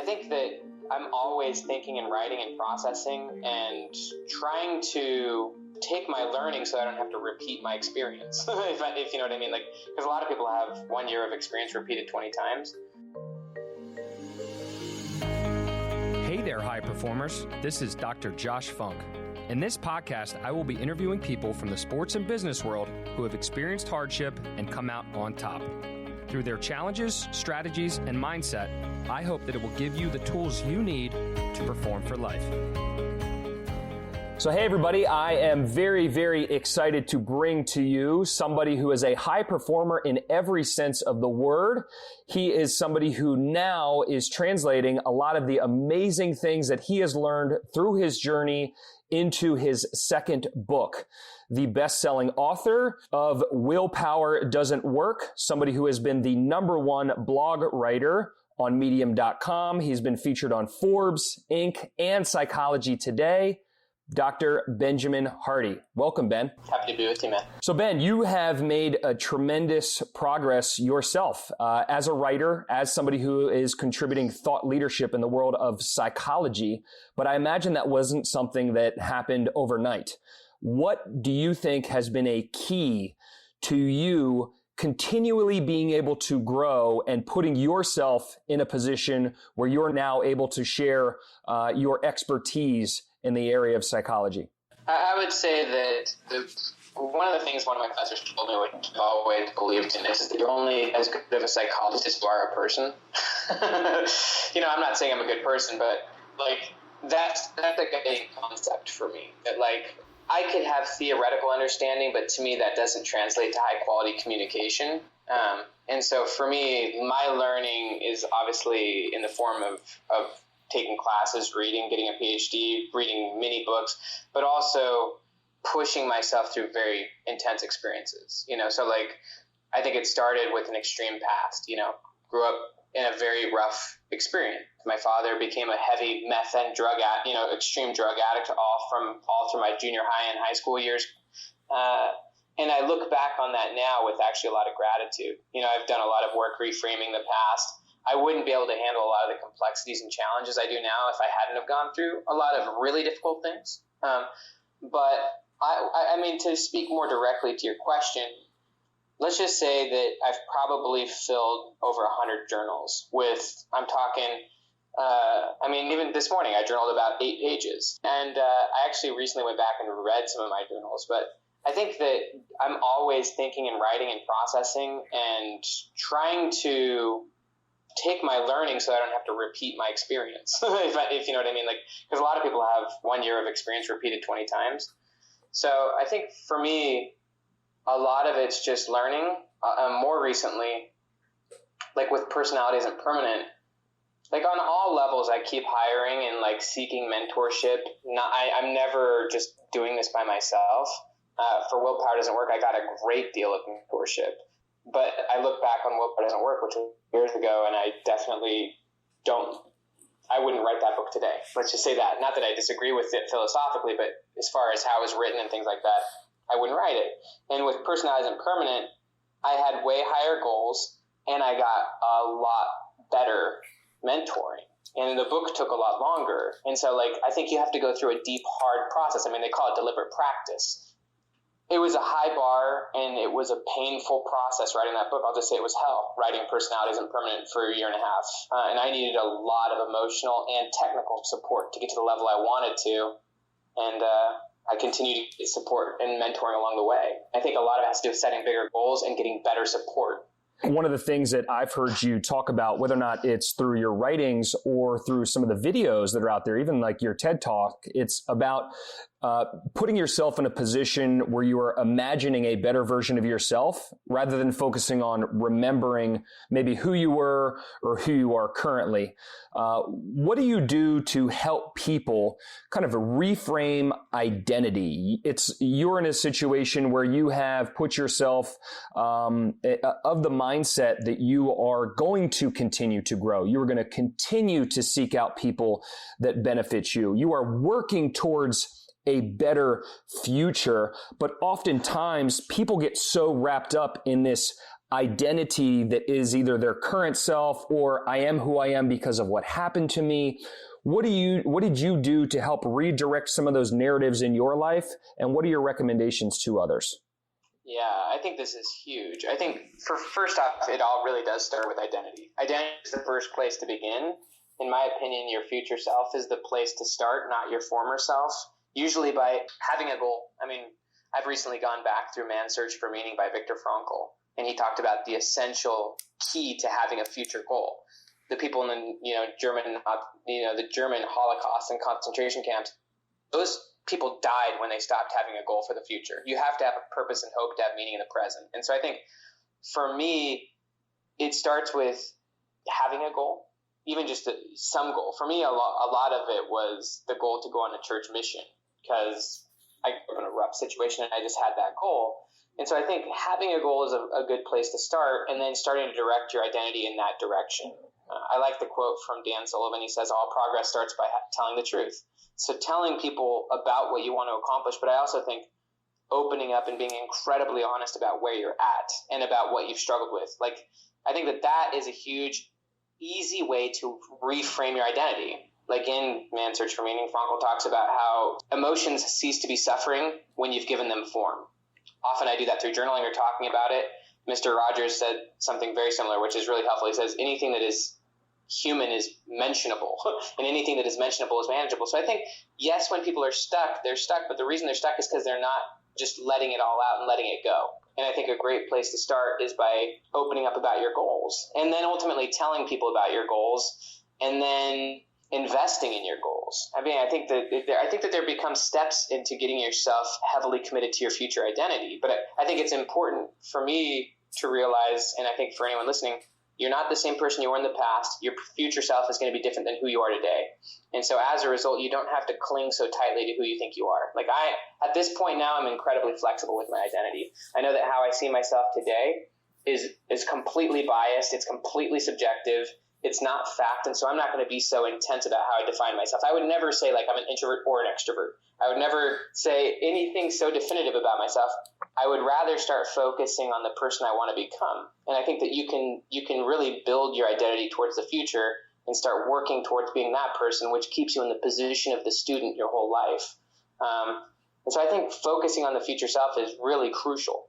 I think that I'm always thinking and writing and processing and trying to take my learning so I don't have to repeat my experience, if you know what I mean. Like, because a lot of people have 1 year of experience repeated 20 times. Hey there, high performers. This is Dr. Josh Funk. In this podcast, I will be interviewing people from the sports and business world who have experienced hardship and come out on top. Through their challenges, strategies, and mindset, I hope that it will give you the tools you need to perform for life. So hey everybody, I am very, very excited to bring to you somebody who is a high performer in every sense of the word. He is somebody who now is translating a lot of the amazing things that he has learned through his journey into his second book. The best-selling author of Willpower Doesn't Work, somebody who has been the #1 blog writer on Medium.com. He's been featured on Forbes, Inc., and Psychology Today. Dr. Benjamin Hardy. Welcome, Ben. Happy to be with you, man. So, Ben, you have made a tremendous progress yourself as a writer, as somebody who is contributing thought leadership in the world of psychology. But I imagine that wasn't something that happened overnight. What do you think has been a key to you continually being able to grow and putting yourself in a position where you're now able to share your expertise in the area of psychology? I would say that one of the things one of my professors told me, which I've always believed in, is that you're only as good of a psychologist as you are a person. I'm not saying I'm a good person, but like that's like a concept for me. That like I could have theoretical understanding, but to me that doesn't translate to high quality communication. And so for me, my learning is obviously in the form of taking classes, reading, getting a PhD, reading many books, but also pushing myself through very intense experiences. So like, I think it started with an extreme past, grew up in a very rough experience. My father became a heavy meth and extreme drug addict all through my junior high and high school years. And I look back on that now with actually a lot of gratitude. I've done a lot of work reframing the past. I wouldn't be able to handle a lot of the complexities and challenges I do now if I hadn't have gone through a lot of really difficult things. But I mean, to speak more directly to your question, let's just say that I've probably filled over 100 journals with, I'm talking, even this morning I journaled about 8 pages. And I actually recently went back and read some of my journals. But I think that I'm always thinking and writing and processing and trying to take my learning so I don't have to repeat my experience, if you know what I mean. Like, because a lot of people have 1 year of experience repeated 20 times. So I think for me, a lot of it's just learning. More recently, like with Personality Isn't Permanent, like on all levels, I keep hiring and like seeking mentorship. I'm never just doing this by myself. For Willpower Doesn't Work, I got a great deal of mentorship. But I look back on Willpower Doesn't Work, which was years ago, and I definitely I wouldn't write that book today. Let's just say that. Not that I disagree with it philosophically, but as far as how it was written and things like that, I wouldn't write it. And with Personality Isn't Permanent, I had way higher goals, and I got a lot better mentoring. And the book took a lot longer. And so, like, I think you have to go through a deep, hard process. I mean, they call it deliberate practice. It was a high bar, and it was a painful process writing that book. I'll just say it was hell, writing Personality Isn't Permanent for a year and a half. And I needed a lot of emotional and technical support to get to the level I wanted to. And I continue to get support and mentoring along the way. I think a lot of it has to do with setting bigger goals and getting better support. One of the things that I've heard you talk about, whether or not it's through your writings or through some of the videos that are out there, even like your TED Talk, it's about putting yourself in a position where you are imagining a better version of yourself rather than focusing on remembering maybe who you were or who you are currently. What do you do to help people kind of reframe identity? You're in a situation where you have put yourself of the mindset that you are going to continue to grow. You're going to continue to seek out people that benefit you. You are working towards a better future. But oftentimes people get so wrapped up in this identity that is either their current self or I am who I am because of what happened to me. What did you do to help redirect some of those narratives in your life? And what are your recommendations to others? Yeah, I think this is huge. I think first off, it all really does start with identity. Identity is the first place to begin. In my opinion, your future self is the place to start, not your former self, usually by having a goal. I mean, I've recently gone back through Man's Search for Meaning by Viktor Frankl, and he talked about the essential key to having a future goal. The people in the the German Holocaust and concentration camps, those people died when they stopped having a goal for the future. You have to have a purpose and hope to have meaning in the present. And so I think for me, it starts with having a goal, even just some goal. For me, a lot of it was the goal to go on a church mission, because I grew up in a rough situation and I just had that goal. And so I think having a goal is a good place to start, and then starting to direct your identity in that direction. I like the quote from Dan Sullivan. He says, all progress starts by telling the truth. So telling people about what you want to accomplish, but I also think opening up and being incredibly honest about where you're at and about what you've struggled with. Like, I think that is a huge, easy way to reframe your identity. Like in Man's Search for Meaning, Frankl talks about how emotions cease to be suffering when you've given them form. Often I do that through journaling or talking about it. Mr. Rogers said something very similar, which is really helpful. He says, anything that is human is mentionable, and anything that is mentionable is manageable. So I think, yes, when people are stuck, they're stuck, but the reason they're stuck is because they're not just letting it all out and letting it go. And I think a great place to start is by opening up about your goals, and then ultimately telling people about your goals, and then investing in your goals. I mean, I think that there become steps into getting yourself heavily committed to your future identity. But I think it's important for me to realize, and I think for anyone listening, you're not the same person you were in the past. Your future self is going to be different than who you are today. And so as a result, you don't have to cling so tightly to who you think you are. Like at this point now, I'm incredibly flexible with my identity. I know that how I see myself today is completely biased. It's completely subjective. It's not fact. And so I'm not going to be so intense about how I define myself. I would never say like I'm an introvert or an extrovert. I would never say anything so definitive about myself. I would rather start focusing on the person I want to become. And I think that you can really build your identity towards the future and start working towards being that person, which keeps you in the position of the student your whole life. And so I think focusing on the future self is really crucial.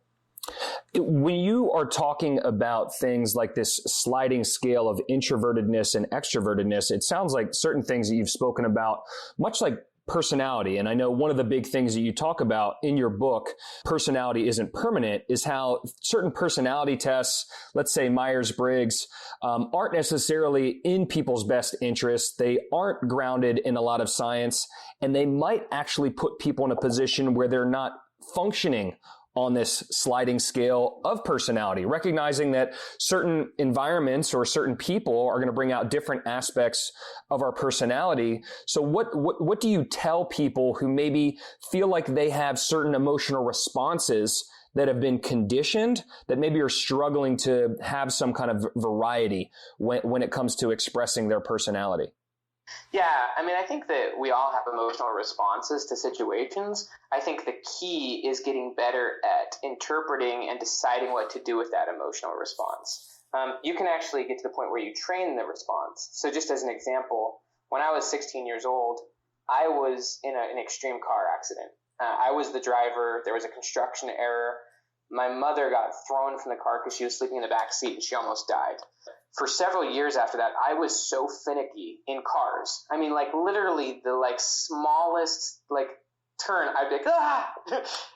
When you are talking about things like this sliding scale of introvertedness and extrovertedness, it sounds like certain things that you've spoken about, much like personality. And I know one of the big things that you talk about in your book, Personality Isn't Permanent, is how certain personality tests, let's say Myers-Briggs, aren't necessarily in people's best interests. They aren't grounded in a lot of science, and they might actually put people in a position where they're not functioning on this sliding scale of personality, recognizing that certain environments or certain people are going to bring out different aspects of our personality. So what do you tell people who maybe feel like they have certain emotional responses that have been conditioned, that maybe are struggling to have some kind of variety when it comes to expressing their personality? Yeah, I mean, I think that we all have emotional responses to situations. I think the key is getting better at interpreting and deciding what to do with that emotional response. You can actually get to the point where you train the response. So just as an example, when I was 16 years old, I was in an extreme car accident. I was the driver. There was a construction error. My mother got thrown from the car because she was sleeping in the back seat and she almost died. For several years after that, I was so finicky in cars. I mean, like literally the smallest turn, I'd be like, ah!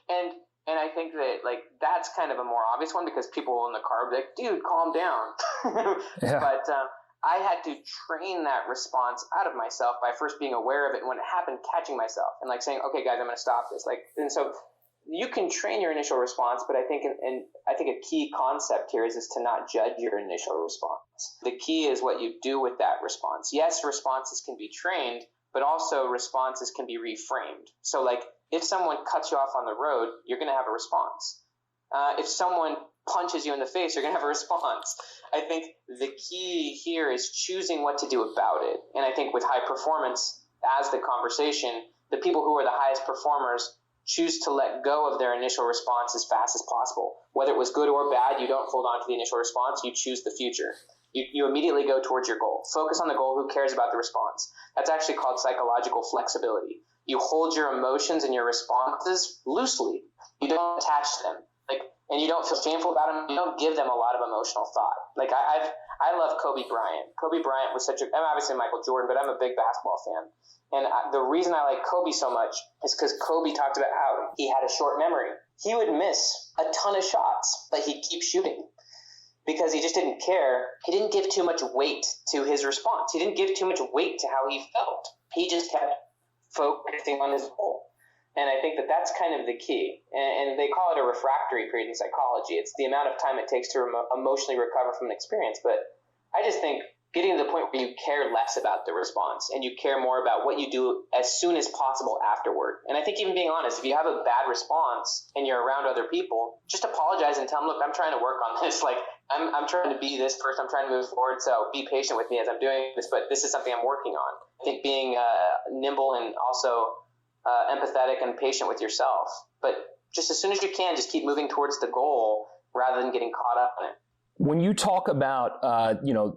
And I think that that's kind of a more obvious one because people in the car would be like, dude, calm down. Yeah. But I had to train that response out of myself by first being aware of it, and when it happened, catching myself and saying, okay, guys, I'm going to stop this. And so you can train your initial response, but I think a key concept here is to not judge your initial response. The key is what you do with that response. Yes, responses can be trained, but also responses can be reframed. So if someone cuts you off on the road, you're going to have a response. If someone punches you in the face, you're going to have a response. I think the key here is choosing what to do about it. And I think with high performance as the conversation, the people who are the highest performers choose to let go of their initial response as fast as possible. Whether it was good or bad, you don't hold on to the initial response. You choose the future. You immediately go towards your goal. Focus on the goal. Who cares about the response? That's actually called psychological flexibility. You hold your emotions and your responses loosely. You don't attach them. And you don't feel shameful about them. You don't give them a lot of emotional thought. I love Kobe Bryant. Kobe Bryant was I'm obviously Michael Jordan, but I'm a big basketball fan. And the reason I like Kobe so much is because Kobe talked about how he had a short memory. He would miss a ton of shots, but he'd keep shooting because he just didn't care. He didn't give too much weight to his response. He didn't give too much weight to how he felt. He just kept focusing on his goal. And I think that that's kind of the key. And they call it a refractory period in psychology. It's the amount of time it takes to emotionally recover from an experience. But I just think getting to the point where you care less about the response and you care more about what you do as soon as possible afterward. And I think even being honest, if you have a bad response and you're around other people, just apologize and tell them, look, I'm trying to work on this. I'm trying to be this person. I'm trying to move forward. So be patient with me as I'm doing this, but this is something I'm working on. I think being nimble and also empathetic and patient with yourself. But just as soon as you can, just keep moving towards the goal rather than getting caught up in it. When you talk about,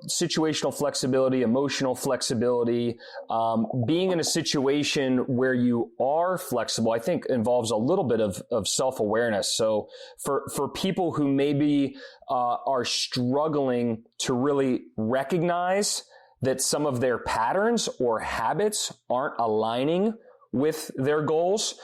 situational flexibility, emotional flexibility, being in a situation where you are flexible, I think involves a little bit of self-awareness. So for people who maybe are struggling to really recognize that some of their patterns or habits aren't aligning with their goals,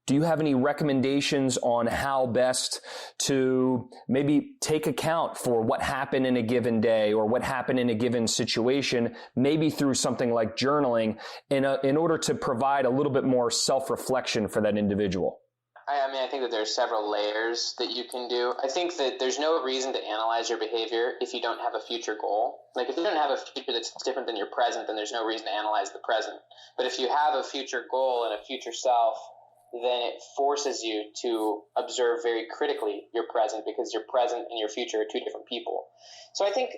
do you have any recommendations on how best to maybe take account for what happened in a given day or what happened in a given situation, maybe through something like journaling, in order to provide a little bit more self-reflection for that individual? I think that there's several layers that you can do. I think that there's no reason to analyze your behavior if you don't have a future goal. If you don't have a future that's different than your present, then there's no reason to analyze the present. But if you have a future goal and a future self, then it forces you to observe very critically your present, because your present and your future are two different people. So I think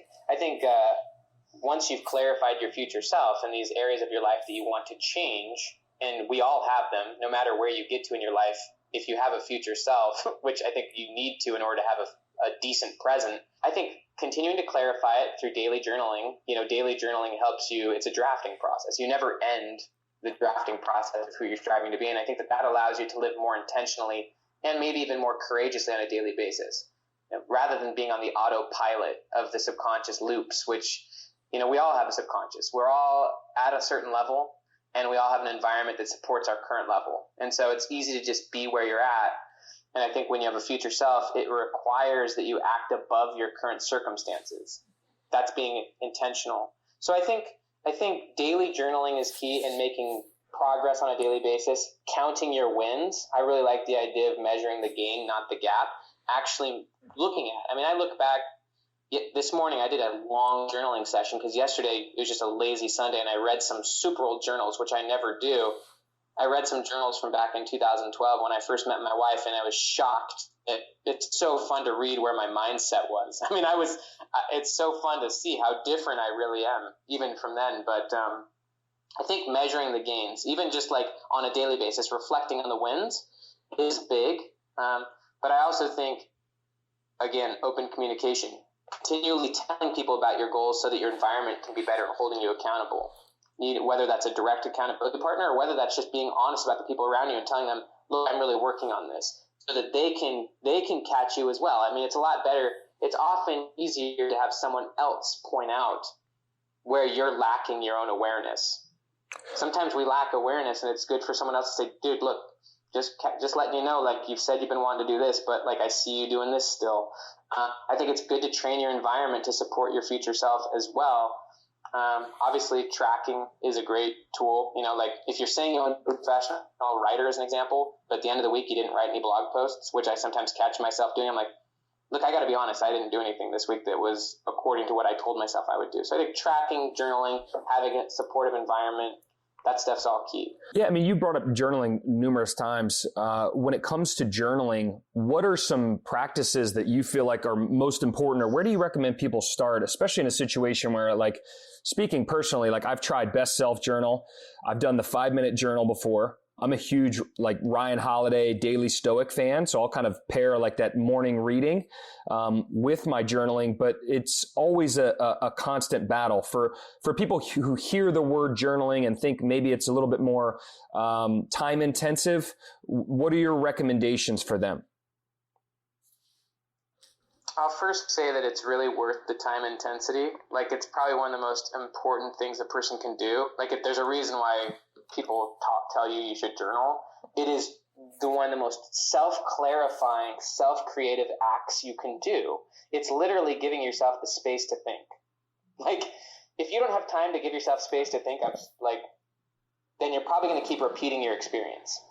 once you've clarified your future self and these areas of your life that you want to change, and we all have them, no matter where you get to in your life, if you have a future self, which I think you need to in order to have a decent present, I think continuing to clarify it through daily journaling. Daily journaling helps you. It's a drafting process. You never end the drafting process of who you're striving to be. And I think that allows you to live more intentionally and maybe even more courageously on a daily basis, rather than being on the autopilot of the subconscious loops, which, we all have a subconscious. We're all at a certain level, and we all have an environment that supports our current level. And so it's easy to just be where you're at. And I think when you have a future self, it requires that you act above your current circumstances. That's being intentional. So I think daily journaling is key in making progress on a daily basis, counting your wins. I really like the idea of measuring the gain, not the gap, actually looking at it. I look back, this morning I did a long journaling session because yesterday it was just a lazy Sunday, and I read some super old journals, which I never do. I read some journals from back in 2012 when I first met my wife, and I was shocked. It's so fun to read where my mindset was. It's so fun to see how different I really am, even from then. But I think measuring the gains, even just on a daily basis, reflecting on the wins is big. But I also think, again, open communication, continually telling people about your goals so that your environment can be better at holding you accountable. Whether that's a direct accountability partner or whether that's just being honest about the people around you and telling them, look, I'm really working on this, so that they can catch you as well. It's a lot better. It's often easier to have someone else point out where you're lacking your own awareness. Sometimes we lack awareness, and it's good for someone else to say, dude, look, just letting you know, you've said you've been wanting to do this, but I see you doing this still. I think it's good to train your environment to support your future self as well. Obviously, tracking is a great tool. If you're saying you're a professional writer, as an example, but at the end of the week you didn't write any blog posts, which I sometimes catch myself doing, I'm like, look, I got to be honest, I didn't do anything this week that was according to what I told myself I would do. So I think tracking, journaling, having a supportive environment, that stuff's all key. Yeah, you brought up journaling numerous times. When it comes to journaling, what are some practices that you feel like are most important, or where do you recommend people start, especially in a situation where, speaking personally, I've tried Best Self Journal. I've done the 5-minute journal before. I'm a huge like Ryan Holiday Daily Stoic fan. So I'll kind of pair like that morning reading with my journaling, but it's always a constant battle for people who hear the word journaling and think maybe it's a little bit more time intensive. What are your recommendations for them? I'll first say that it's really worth the time intensity. Like, it's probably one of the most important things a person can do. Like, if there's a reason why people tell you should journal, it is one of the most self-clarifying, self-creative acts you can do. It's literally giving yourself the space to think. Like, if you don't have time to give yourself space to think, then you're probably going to keep repeating your experience.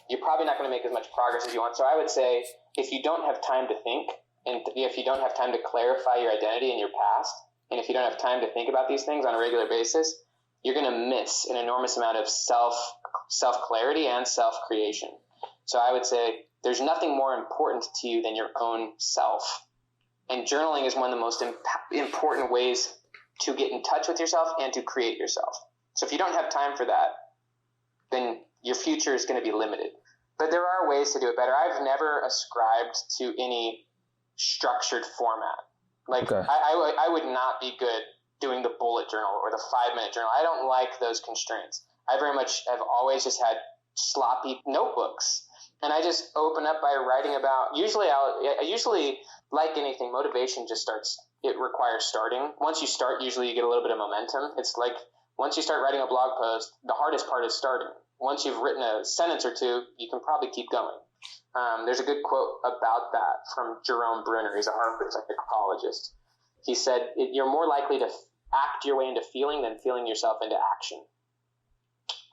You're probably not going to make as much progress as you want. So I would say, if you don't have time to think, and if you don't have time to clarify your identity and your past, and if you don't have time to think about these things on a regular basis, you're going to miss an enormous amount of self-clarity and self-creation. So I would say there's nothing more important to you than your own self. And journaling is one of the most important ways to get in touch with yourself and to create yourself. So if you don't have time for that, then your future is going to be limited. But there are ways to do it better. I've never ascribed to any structured format. Like, okay. I would not be good doing the bullet journal or the 5-minute journal. I don't like those constraints. I very much have always just had sloppy notebooks, and I just open up by writing about. Usually, like anything, motivation just starts. It requires starting. Once you start, usually you get a little bit of momentum. It's like once you start writing a blog post, the hardest part is starting. Once you've written a sentence or two, you can probably keep going. There's a good quote about that from Jerome Bruner. He's a Harvard psychologist. He said, you're more likely to act your way into feeling than feeling yourself into action.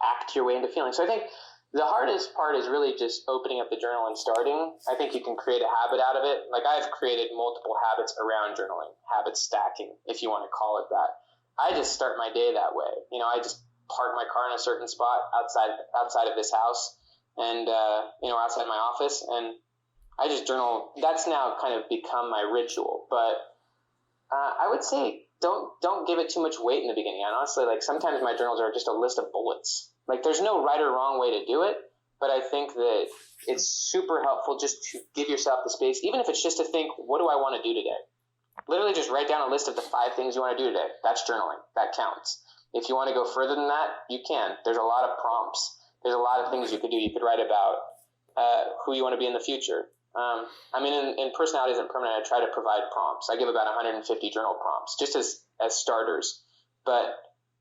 Act your way into feeling. So I think the hardest part is really just opening up the journal and starting. I think you can create a habit out of it. Like, I've created multiple habits around journaling, habit stacking, if you want to call it that. I just start my day that way. I just park my car in a certain spot outside of this house, and outside my office, and I just journal. That's now kind of become my ritual. But I would say don't give it too much weight in the beginning. And honestly, like, sometimes my journals are just a list of bullets. Like, there's no right or wrong way to do it, but I think that it's super helpful just to give yourself the space, even if it's just to think, what do I want to do today? Literally just write down a list of the 5 things you want to do today. That's journaling. That counts. If you want to go further than that, you can. There's a lot of prompts. There's a lot of things you could do. You could write about who you want to be in the future. In Personality Isn't Permanent, I try to provide prompts. I give about 150 journal prompts just as starters. But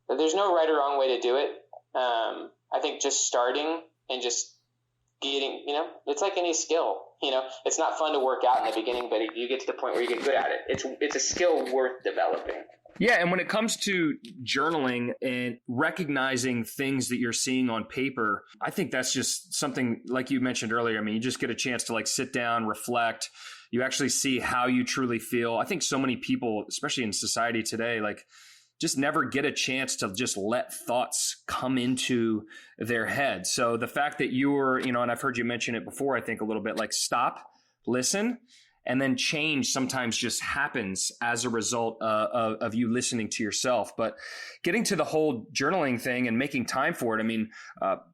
there's no right or wrong way to do it. I think just starting and just getting, it's like any skill. It's not fun to work out in the beginning, but you get to the point where you get good at it. It's a skill worth developing. Yeah, and when it comes to journaling and recognizing things that you're seeing on paper, I think that's just something, like you mentioned earlier. I mean, you just get a chance to sit down, reflect. You actually see how you truly feel. I think so many people, especially in society today, just never get a chance to just let thoughts come into their head. So the fact that you were, and I've heard you mention it before, I think a little bit, stop, listen, and then change sometimes just happens as a result of you listening to yourself. But getting to the whole journaling thing and making time for it,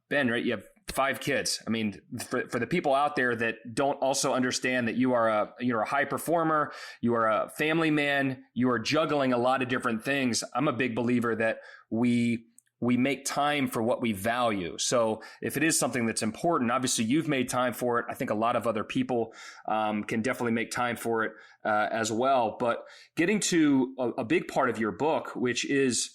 Ben, right? You have 5 kids. For the people out there that don't also understand that you're a high performer, you are a family man, you are juggling a lot of different things. I'm a big believer that we make time for what we value. So if it is something that's important, obviously you've made time for it. I think a lot of other people can definitely make time for it as well. But getting to a big part of your book, which is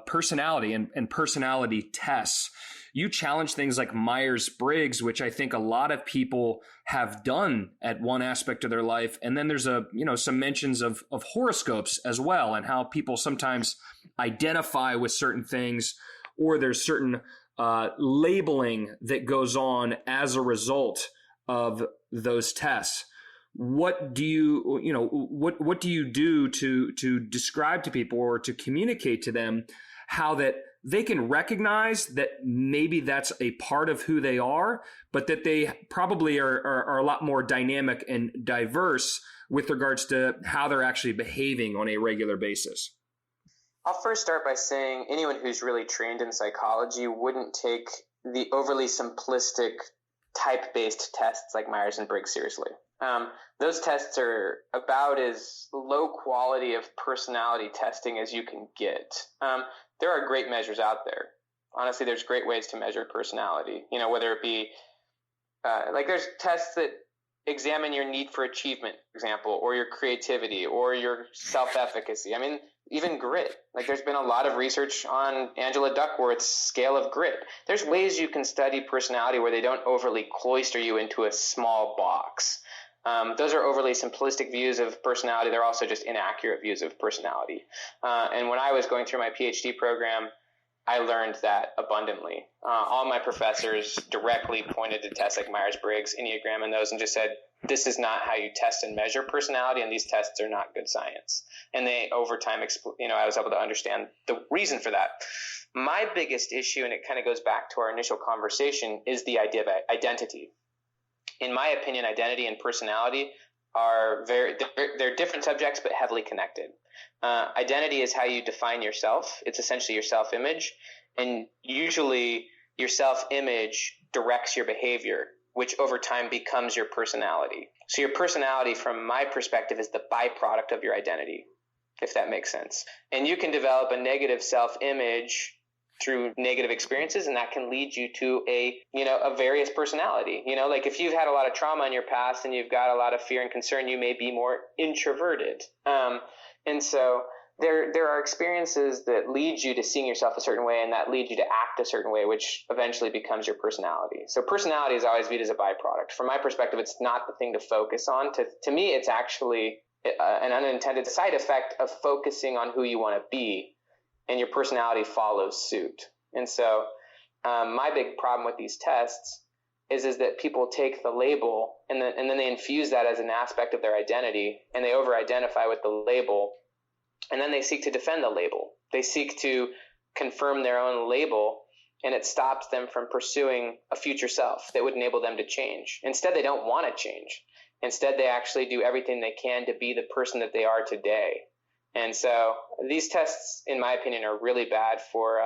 personality and personality tests. You challenge things like Myers-Briggs, which I think a lot of people have done at one aspect of their life. And then there's some mentions of horoscopes as well, and how people sometimes identify with certain things, or there's certain labeling that goes on as a result of those tests. What do what do you do to describe to people or to communicate to them how that they can recognize that maybe that's a part of who they are, but that they probably are a lot more dynamic and diverse with regards to how they're actually behaving on a regular basis? I'll first start by saying anyone who's really trained in psychology wouldn't take the overly simplistic type-based tests like Myers-Briggs seriously. Those tests are about as low quality of personality testing as you can get. There are great measures out there. Honestly, there's great ways to measure personality, whether it be like there's tests that examine your need for achievement, for example, or your creativity or your self-efficacy. I mean, even grit. Like there's been a lot of research on Angela Duckworth's scale of grit. There's ways you can study personality where they don't overly cloister you into a small box. Those are overly simplistic views of personality. They're also just inaccurate views of personality. And when I was going through my PhD program, I learned that abundantly. All my professors directly pointed to tests like Myers-Briggs, Enneagram, and those, and just said, this is not how you test and measure personality, and these tests are not good science. And they, over time, I was able to understand the reason for that. My biggest issue, and it kind of goes back to our initial conversation, is the idea of identity. In my opinion, identity and personality are they're different subjects, but heavily connected. Identity is how you define yourself. It's essentially your self-image. And usually your self-image directs your behavior, which over time becomes your personality. So your personality, from my perspective, is the byproduct of your identity, if that makes sense. And you can develop a negative self-image through negative experiences, and that can lead you to a various personality. Like if you've had a lot of trauma in your past and you've got a lot of fear and concern, you may be more introverted. And so there are experiences that lead you to seeing yourself a certain way, and that lead you to act a certain way, which eventually becomes your personality. So personality is always viewed as a byproduct. From my perspective, it's not the thing to focus on. To me, it's actually an unintended side effect of focusing on who you want to be, and your personality follows suit. And so my big problem with these tests is that people take the label and then they infuse that as an aspect of their identity, and they over-identify with the label, and then they seek to defend the label. They seek to confirm their own label, and it stops them from pursuing a future self that would enable them to change. Instead, they don't want to change. Instead, they actually do everything they can to be the person that they are today. And so these tests, in my opinion, are really bad for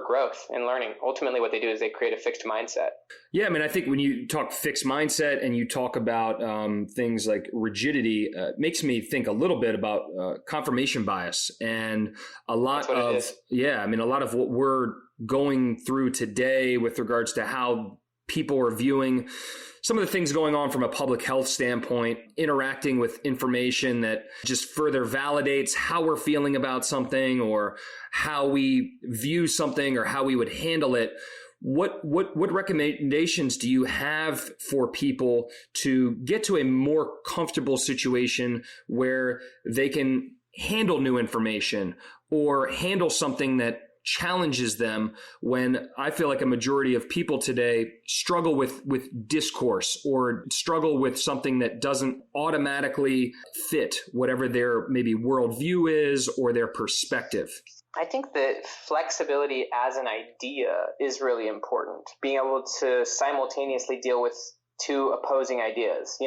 growth and learning. Ultimately, what they do is they create a fixed mindset. Yeah, I mean, I think when you talk fixed mindset and you talk about things like rigidity, it makes me think a little bit about confirmation bias. And a lot of what we're going through today with regards to how people are viewing some of the things going on from a public health standpoint, interacting with information that just further validates how we're feeling about something or how we view something or how we would handle it. What recommendations do you have for people to get to a more comfortable situation where they can handle new information or handle something that challenges them, when I feel like a majority of people today struggle with discourse or struggle with something that doesn't automatically fit whatever their maybe worldview is or their perspective? I think that flexibility as an idea is really important. Being able to simultaneously deal with two opposing ideas,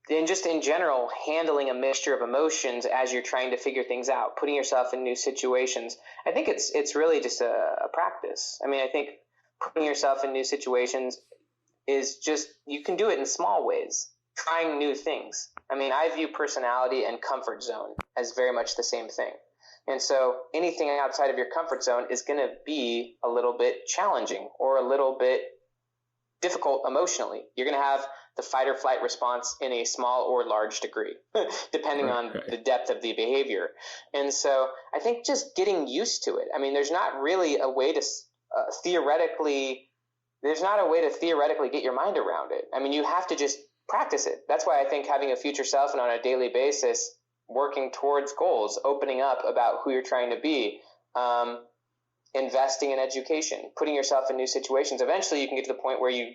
and just in general, handling a mixture of emotions as you're trying to figure things out, putting yourself in new situations. I think it's really just a practice. I mean, I think putting yourself in new situations is just, you can do it in small ways, trying new things. I mean, I view personality and comfort zone as very much the same thing. And so anything outside of your comfort zone is going to be a little bit challenging or a little bit difficult emotionally. You're going to have the fight or flight response in a small or large degree, depending on the depth of the behavior. And so I think just getting used to it. I mean, there's not really a way to theoretically get your mind around it. I mean, you have to just practice it. That's why I think having a future self and on a daily basis, working towards goals, opening up about who you're trying to be, investing in education, putting yourself in new situations. Eventually you can get to the point where you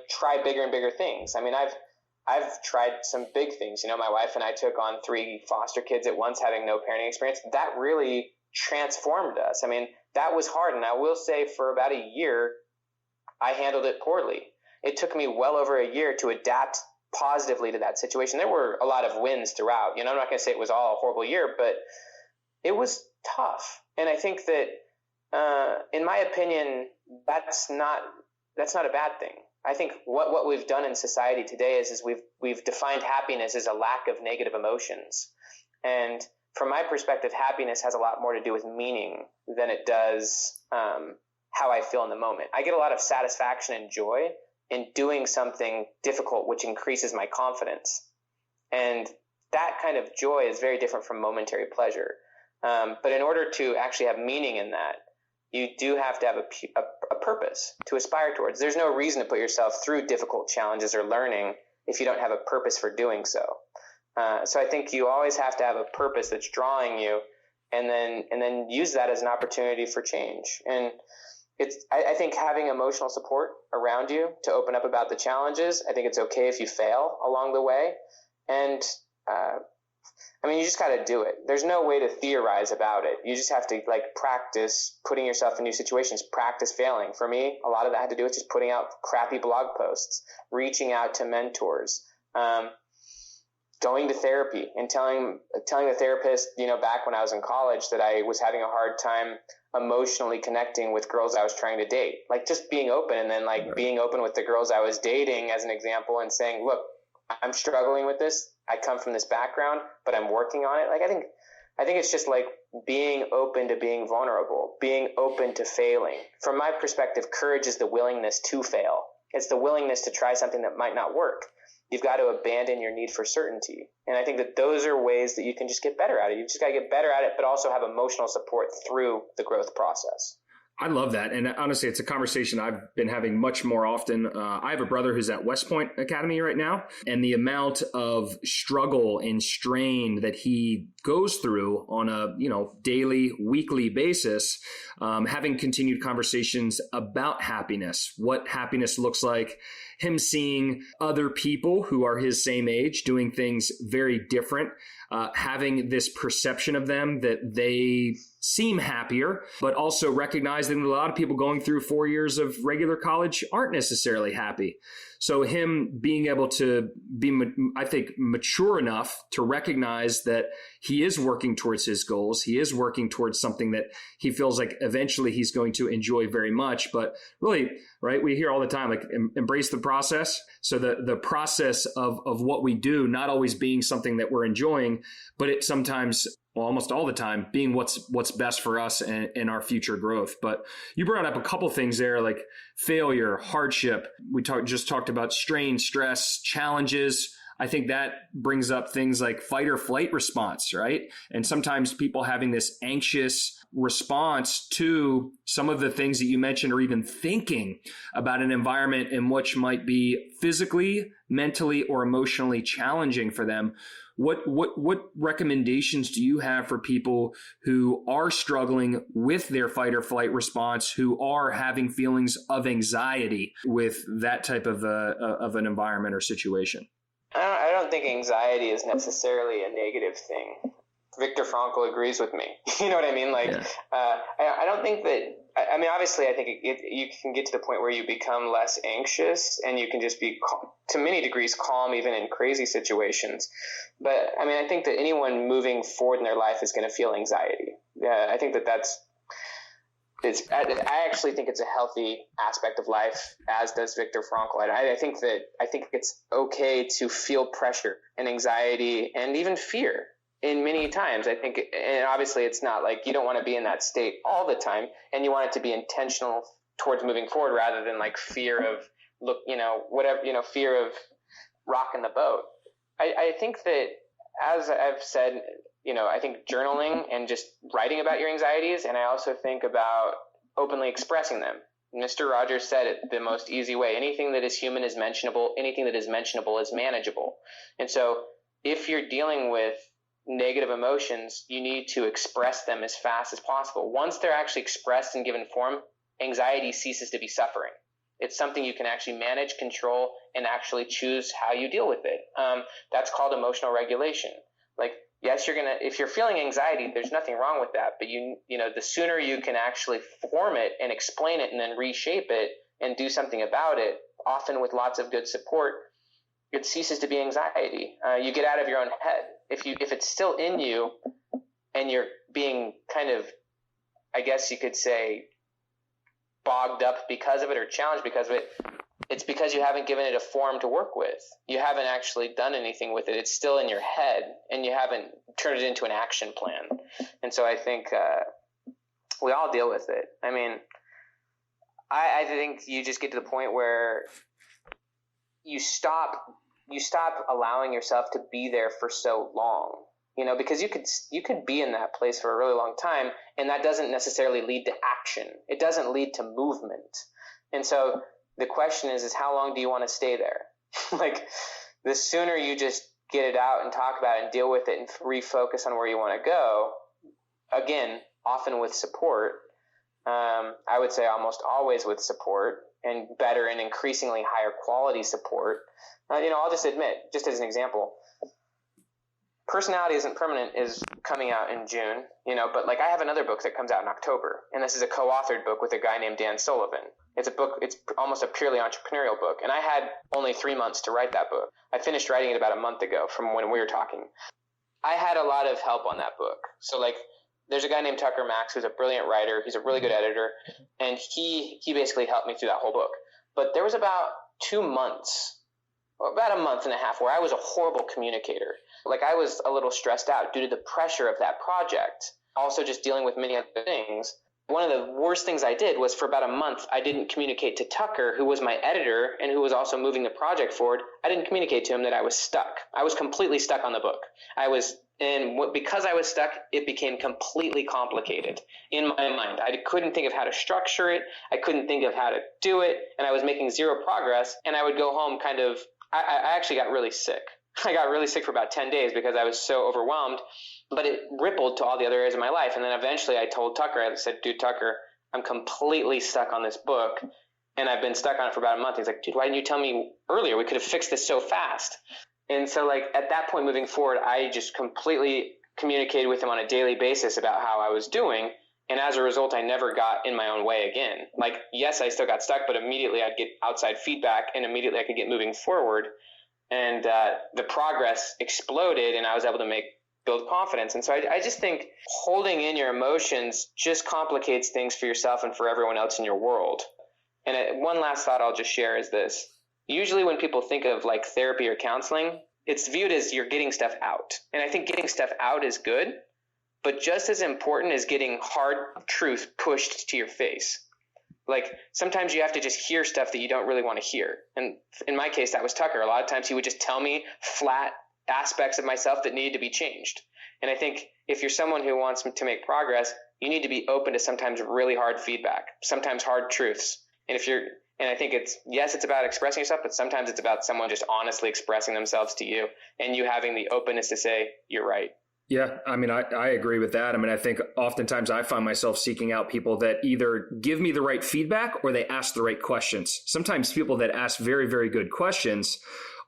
try bigger and bigger things. I mean, I've tried some big things. My wife and I took on 3 foster kids at once, having no parenting experience. That really transformed us. I mean, that was hard. And I will say for about a year, I handled it poorly. It took me well over a year to adapt positively to that situation. There were a lot of wins throughout. I'm not going to say it was all a horrible year, but it was tough. And I think that In my opinion, that's not a bad thing. I think what we've done in society today is we've defined happiness as a lack of negative emotions. And from my perspective, happiness has a lot more to do with meaning than it does how I feel in the moment. I get a lot of satisfaction and joy in doing something difficult, which increases my confidence. And that kind of joy is very different from momentary pleasure. But in order to actually have meaning in that, you do have to have a purpose to aspire towards. There's no reason to put yourself through difficult challenges or learning if you don't have a purpose for doing so. So I think you always have to have a purpose that's drawing you, and then use that as an opportunity for change. And I think having emotional support around you to open up about the challenges. I think it's okay if you fail along the way, and you just got to do it. There's no way to theorize about it. You just have to practice putting yourself in new situations, practice failing. For me, a lot of that had to do with just putting out crappy blog posts, reaching out to mentors, going to therapy and telling the therapist, back when I was in college, that I was having a hard time emotionally connecting with girls I was trying to date. Just being open, and then being open with the girls I was dating as an example, and saying, look, I'm struggling with this. I come from this background, but I'm working on it. I think it's just being open to being vulnerable, being open to failing. From my perspective, courage is the willingness to fail. It's the willingness to try something that might not work. You've got to abandon your need for certainty. And I think that those are ways that you can just get better at it. You've just got to get better at it, but also have emotional support through the growth process. I love that. And honestly, it's a conversation I've been having much more often. I have a brother who's at West Point Academy right now, and the amount of struggle and strain that he goes through on a daily, weekly basis, having continued conversations about happiness, what happiness looks like, him seeing other people who are his same age doing things very different, having this perception of them that they seem happier, but also recognizing that a lot of people going through 4 years of regular college aren't necessarily happy. So him being able to be, I think, mature enough to recognize that he is working towards his goals. He is working towards something that he feels like eventually he's going to enjoy very much. But really, right, we hear all the time, embrace the process. So the process of what we do, not always being something that we're enjoying, but it sometimes, well, almost all the time, being what's best for us and our future growth. But you brought up a couple things there, like failure, hardship. We just talked about strain, stress, challenges. I think that brings up things like fight or flight response, right? And sometimes people having this anxious response to some of the things that you mentioned, or even thinking about an environment in which might be physically, mentally, or emotionally challenging for them. What recommendations do you have for people who are struggling with their fight or flight response, who are having feelings of anxiety with that type of an environment or situation? I don't think anxiety is necessarily a negative thing. Viktor Frankl agrees with me. You know what I mean? Yeah. I don't think that. Obviously, I think you can get to the point where you become less anxious, and you can just be, to many degrees, calm even in crazy situations. But I think that anyone moving forward in their life is going to feel anxiety. I think I actually think it's a healthy aspect of life, as does Viktor Frankl. I think it's okay to feel pressure and anxiety and even fear in many times. I think, and obviously it's not like you don't want to be in that state all the time, and you want it to be intentional towards moving forward rather than fear of fear of rocking the boat. I think that, as I've said, I think journaling and just writing about your anxieties, and I also think about openly expressing them. Mr. Rogers said it the most easy way. Anything that is human is mentionable. Anything that is mentionable is manageable. And so if you're dealing with negative emotions, you need to express them as fast as possible. Once they're actually expressed and given form, anxiety ceases to be suffering. It's something you can actually manage, control, and actually choose how you deal with it. That's called emotional regulation. Yes, if you're feeling anxiety, there's nothing wrong with that. But the sooner you can actually form it and explain it and then reshape it and do something about it, often with lots of good support, it ceases to be anxiety. You get out of your own head. If it's still in you and you're being kind of I guess you could say, bogged up because of it or challenged because of it, it's because you haven't given it a form to work with. You haven't actually done anything with it. It's still in your head, and you haven't turned it into an action plan. And so I think we all deal with it. I mean, I think you just get to the point where you stop allowing yourself to be there for so long, because you could be in that place for a really long time, and that doesn't necessarily lead to action. It doesn't lead to movement. And so the question is how long do you want to stay there? Like, the sooner you just get it out and talk about it and deal with it and refocus on where you want to go, again, often with support, I would say almost always with support, and better and increasingly higher quality support. I'll just admit, just as an example, Personality Isn't Permanent is coming out in June, but like I have another book that comes out in October, and this is a co-authored book with a guy named Dan Sullivan. It's almost a purely entrepreneurial book, and I had only 3 months to write that book. I finished writing it about a month ago from when we were talking. I had a lot of help on that book. So like, there's a guy named Tucker Max who's a brilliant writer. He's a really good editor, and he basically helped me through that whole book. But there was about 2 months, about a month and a half, where I was a horrible communicator. Like, I was a little stressed out due to the pressure of that project. Also just dealing with many other things. One of the worst things I did was for about a month, I didn't communicate to Tucker, who was my editor and who was also moving the project forward. I didn't communicate to him that I was stuck. I was completely stuck on the book. Because I was stuck, it became completely complicated in my mind. I couldn't think of how to structure it. I couldn't think of how to do it. And I was making zero progress. And I would go home I actually got really sick. I got really sick for about 10 days because I was so overwhelmed, but it rippled to all the other areas of my life. And then eventually I told Tucker, I said, dude, Tucker, I'm completely stuck on this book, and I've been stuck on it for about a month. He's like, dude, why didn't you tell me earlier? We could have fixed this so fast. And so like at that point moving forward, I just completely communicated with him on a daily basis about how I was doing. And as a result, I never got in my own way again. Like, yes, I still got stuck, but immediately I'd get outside feedback, and immediately I could get moving forward. And the progress exploded, and I was able to build confidence. And so I just think holding in your emotions just complicates things for yourself and for everyone else in your world. And one last thought I'll just share is this. Usually when people think of like therapy or counseling, it's viewed as you're getting stuff out. And I think getting stuff out is good, but just as important is getting hard truth pushed to your face. Like, sometimes you have to just hear stuff that you don't really want to hear. And in my case, that was Tucker. A lot of times he would just tell me flat aspects of myself that needed to be changed. And I think if you're someone who wants to make progress, you need to be open to sometimes really hard feedback, sometimes hard truths. And I think it's about expressing yourself, but sometimes it's about someone just honestly expressing themselves to you and you having the openness to say, you're right. Yeah, I mean, I agree with that. I mean, I think oftentimes I find myself seeking out people that either give me the right feedback or they ask the right questions. Sometimes people that ask very, very good questions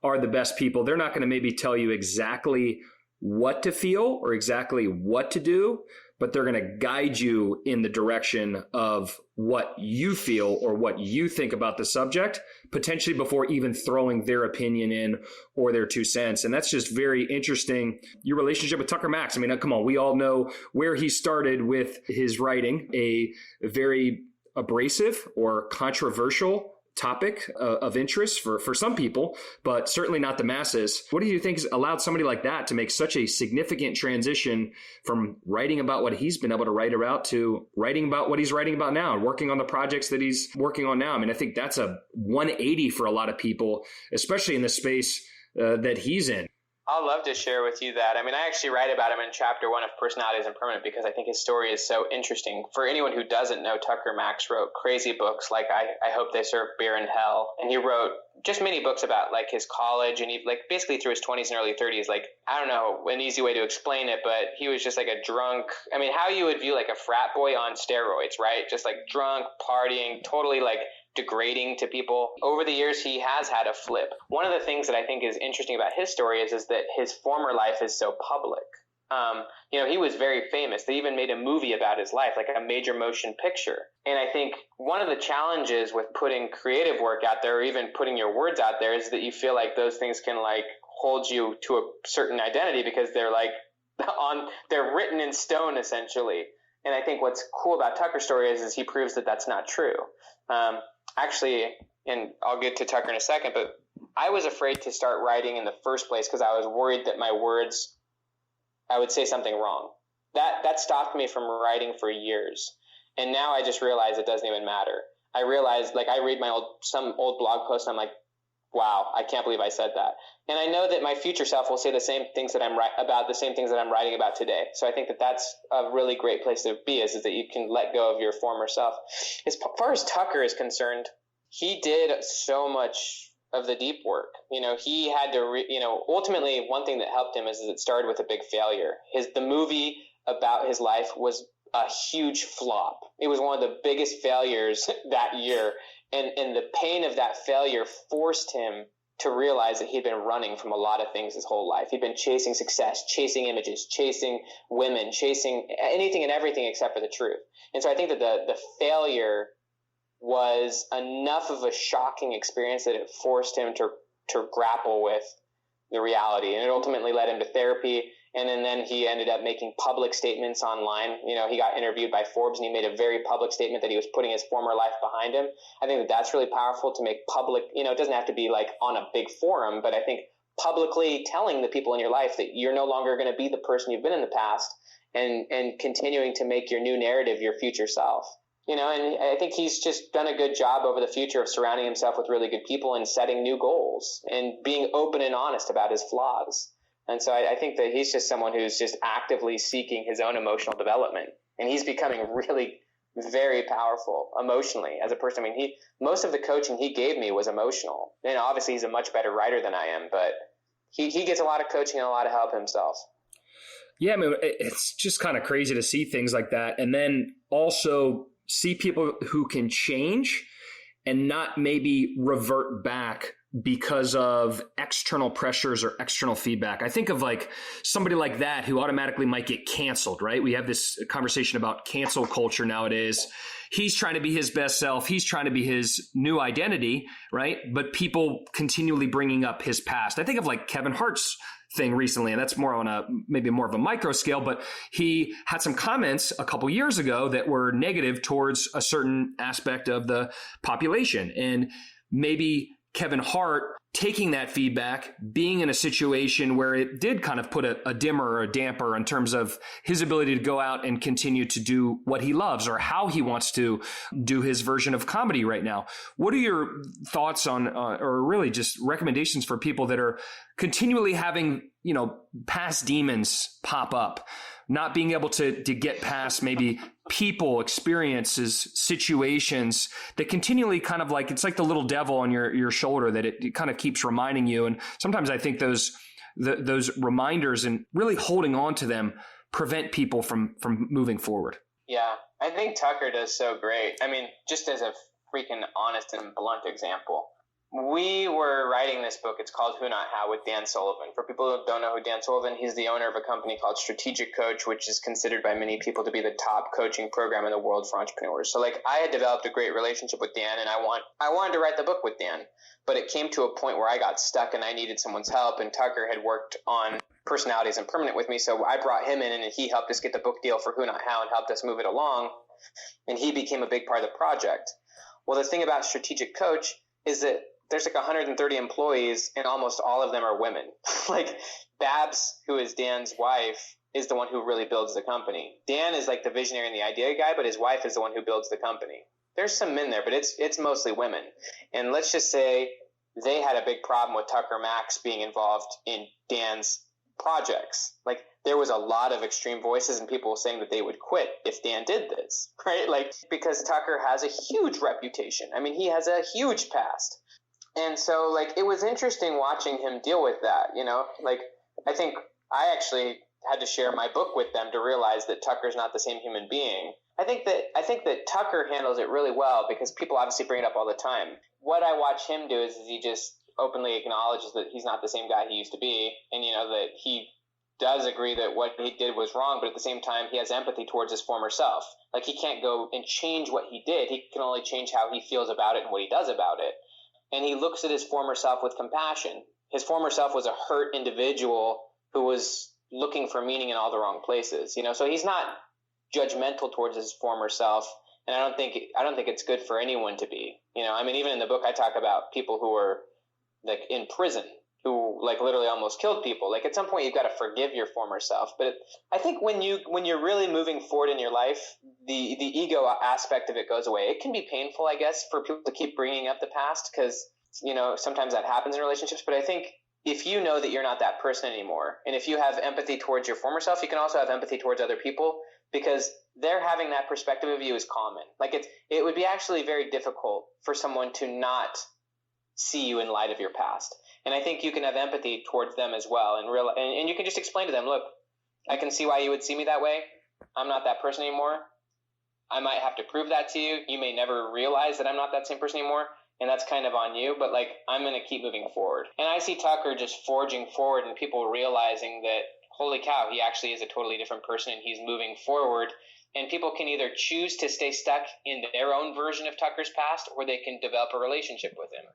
are the best people. They're not going to maybe tell you exactly what to feel or exactly what to do, but they're going to guide you in the direction of what you feel or what you think about the subject, potentially before even throwing their opinion in or their 2 cents. And that's just very interesting. Your relationship with Tucker Max. I mean, come on, we all know where he started with his writing, a very abrasive or controversial topic of interest for some people, but certainly not the masses. What do you think has allowed somebody like that to make such a significant transition from writing about what he's been able to write about to writing about what he's writing about now and working on the projects that he's working on now? I mean, I think that's a 180 for a lot of people, especially in the space that he's in. I'll love to share with you that. I mean, I actually write about him in chapter 1 of Personality Isn't Permanent because I think his story is so interesting. For anyone who doesn't know, Tucker Max wrote crazy books like I Hope They Serve Beer in Hell. And he wrote just many books about like his college and he like basically through his 20s and early 30s, like, I don't know an easy way to explain it, but he was just like a drunk. I mean, how you would view like a frat boy on steroids, right? Just like drunk, partying, totally like degrading to people. Over the years, he has had a flip. One of the things that I think is interesting about his story is that his former life is so public. He was very famous. They even made a movie about his life, like a major motion picture. And I think one of the challenges with putting creative work out there or even putting your words out there is that you feel like those things can like hold you to a certain identity because they're like they're written in stone essentially. And I think what's cool about Tucker's story is he proves that that's not true. Actually, and I'll get to Tucker in a second, but I was afraid to start writing in the first place because I was worried that my words, I would say something wrong. That stopped me from writing for years. And now I just realize it doesn't even matter. I realize, like, I read some old blog posts and I'm like, wow, I can't believe I said that. And I know that my future self will say the same things that I'm the same things that I'm writing about today. So I think that that's a really great place to be, is that you can let go of your former self. As far as Tucker is concerned, he did so much of the deep work. He had to, ultimately one thing that helped him is it started with a big failure. The movie about his life was a huge flop. It was one of the biggest failures that year. And the pain of that failure forced him to realize that he'd been running from a lot of things his whole life. He'd been chasing success, chasing images, chasing women, chasing anything and everything except for the truth. And so I think that the failure was enough of a shocking experience that it forced him to grapple with the reality. And it ultimately led him to therapy. And then he ended up making public statements online. He got interviewed by Forbes and he made a very public statement that he was putting his former life behind him. I think that that's really powerful to make public. It doesn't have to be like on a big forum, but I think publicly telling the people in your life that you're no longer going to be the person you've been in the past, and continuing to make your new narrative your future self. And I think he's just done a good job over the future of surrounding himself with really good people and setting new goals and being open and honest about his flaws. And so I think that he's just someone who's just actively seeking his own emotional development. And he's becoming really very powerful emotionally as a person. I mean, most of the coaching he gave me was emotional. And obviously he's a much better writer than I am, but he gets a lot of coaching and a lot of help himself. Yeah, I mean, it's just kind of crazy to see things like that. And then also see people who can change and not maybe revert back because of external pressures or external feedback. I think of like somebody like that who automatically might get canceled, right? We have this conversation about cancel culture nowadays. He's trying to be his best self. He's trying to be his new identity, right? But people continually bringing up his past. I think of like Kevin Hart's thing recently, and that's more on maybe more of a micro scale, but he had some comments a couple years ago that were negative towards a certain aspect of the population. And maybe Kevin Hart taking that feedback, being in a situation where it did kind of put a dimmer or a damper in terms of his ability to go out and continue to do what he loves or how he wants to do his version of comedy right now. What are your thoughts on, or really just recommendations for people that are continually having, past demons pop up, not being able to get past maybe people, experiences, situations that continually kind of like, it's like the little devil on your shoulder that it kind of keeps reminding you. And sometimes I think those reminders and really holding on to them prevent people from moving forward. Yeah, I think Tucker does so great. I mean, just as a freaking honest and blunt example, we were writing this book. It's called Who Not How with Dan Sullivan. For people who don't know who Dan Sullivan, he's the owner of a company called Strategic Coach, which is considered by many people to be the top coaching program in the world for entrepreneurs. So like I had developed a great relationship with Dan, and I wanted to write the book with Dan, but it came to a point where I got stuck and I needed someone's help, and Tucker had worked on Personalities and Permanent with me. So I brought him in and he helped us get the book deal for Who Not How and helped us move it along. And he became a big part of the project. Well, the thing about Strategic Coach is that there's like 130 employees and almost all of them are women. Like Babs, who is Dan's wife, is the one who really builds the company. Dan is like the visionary and the idea guy, but his wife is the one who builds the company. There's some men there, but it's mostly women. And let's just say they had a big problem with Tucker Max being involved in Dan's projects. Like there was a lot of extreme voices and people saying that they would quit if Dan did this, right? Like because Tucker has a huge reputation. I mean, he has a huge past. And so, like, it was interesting watching him deal with that, Like, I think I actually had to share my book with them to realize that Tucker's not the same human being. I think that Tucker handles it really well because people obviously bring it up all the time. What I watch him do is he just openly acknowledges that he's not the same guy he used to be, and, that he does agree that what he did was wrong, but at the same time, he has empathy towards his former self. Like, he can't go and change what he did. He can only change how he feels about it and what he does about it. And he looks at his former self with compassion. His former self was a hurt individual who was looking for meaning in all the wrong places, So he's not judgmental towards his former self. And I don't think it's good for anyone to be. I mean, even in the book, I talk about people who are like in prison, who like literally almost killed people. Like at some point, you've got to forgive your former self. But I think when you're really moving forward in your life, the ego aspect of it goes away. It can be painful, I guess, for people to keep bringing up the past because sometimes that happens in relationships. But I think if you know that you're not that person anymore, and if you have empathy towards your former self, you can also have empathy towards other people because they're having that perspective of you is common. Like it would be actually very difficult for someone to not see you in light of your past. And I think you can have empathy towards them as well. And you can just explain to them, look, I can see why you would see me that way. I'm not that person anymore. I might have to prove that to you. You may never realize that I'm not that same person anymore. And that's kind of on you, but like, I'm going to keep moving forward. And I see Tucker just forging forward and people realizing that, holy cow, he actually is a totally different person and he's moving forward. And people can either choose to stay stuck in their own version of Tucker's past, or they can develop a relationship with him.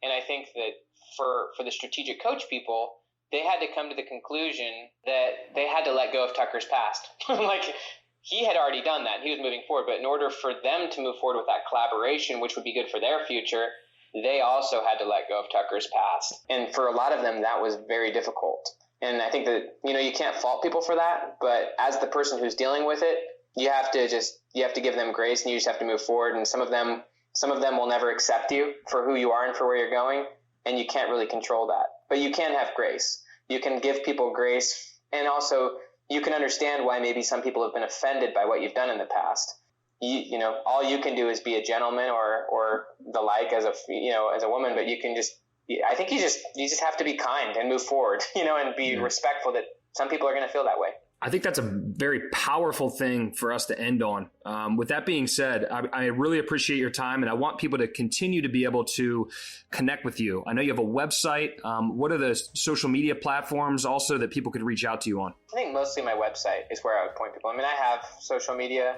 And I think that for the strategic coach people, they had to come to the conclusion that they had to let go of Tucker's past. Like, he had already done that. He was moving forward. But in order for them to move forward with that collaboration, which would be good for their future, they also had to let go of Tucker's past. And for a lot of them, that was very difficult. And I think that, you can't fault people for that. But as the person who's dealing with it, you have to give them grace, and you just have to move forward. And some of them will never accept you for who you are and for where you're going. And you can't really control that. But you can have grace. You can give people grace, and also you can understand why maybe some people have been offended by what you've done in the past. All you can do is be a gentleman or the like as a woman, but you can I think you just have to be kind and move forward, and be respectful that some people are going to feel that way. I think that's a very powerful thing for us to end on. With that being said, I really appreciate your time, and I want people to continue to be able to connect with you. I know you have a website. What are the social media platforms also that people could reach out to you on? I think mostly my website is where I would point people. I mean, I have social media,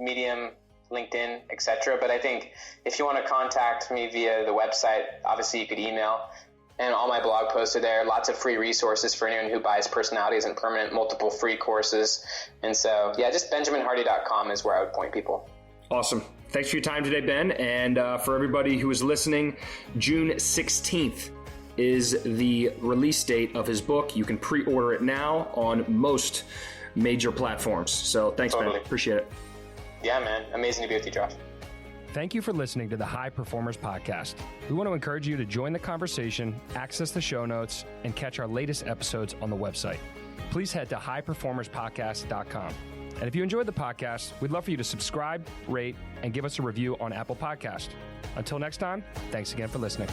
Medium, LinkedIn, etc. But I think if you want to contact me via the website, obviously you could email. And all my blog posts are there. Lots of free resources for anyone who buys Personalities and Permanent, multiple free courses. And so, just benjaminhardy.com is where I would point people. Awesome. Thanks for your time today, Ben. And for everybody who is listening, June 16th is the release date of his book. You can pre-order it now on most major platforms. So thanks, totally. Man. Appreciate it. Yeah, man. Amazing to be with you, Josh. Thank you for listening to the High Performers Podcast. We want to encourage you to join the conversation, access the show notes, and catch our latest episodes on the website. Please head to highperformerspodcast.com. And if you enjoyed the podcast, we'd love for you to subscribe, rate, and give us a review on Apple Podcast. Until next time, thanks again for listening.